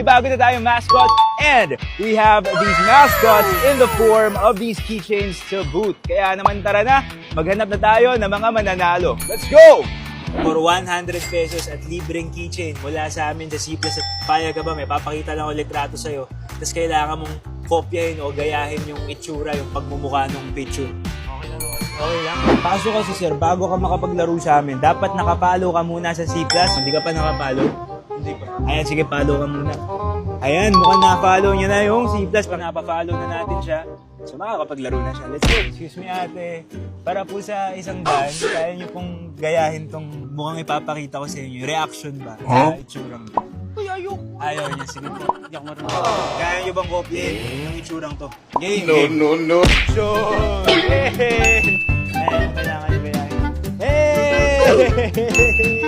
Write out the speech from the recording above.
bago na tayong mascot and we have these mascots in the form of these keychains to boot. Kaya naman tara na, maghanap na tayo ng mga mananalo. Let's go! For 100 pesos at libreng keychain mula sa amin sa C+. At payag ka ba? May papakita lang ulit litrato sa'yo. Tapos kailangan mong kopyahin o gayahin yung itsura, yung pagmumukha ng picture. Okay lang. Paso kasi sir, bago ka makapaglaro sa amin, dapat nakapalo ka muna sa C+. Hindi ka pa nakapalo? Hindi pa. Ayan, sige, follow ka muna. Ayan, mukhang na-follow niya na yung C+. Napapa-follow na natin siya. So, makakapaglaro na siya. Let's go. Excuse me, ate. Para po sa isang daan, kaya niyo pong gayahin tong mukhang ipapakita ko sa inyo. Reaction ba? Sa itsurang to. Uy, ayaw niya. Sige po. Hindi ako marunong. Kaya niyo bang kopyahin yung itsurang to? Game. No. Sure. Hey! Ayan, kailangan niyo gayahin. Hey!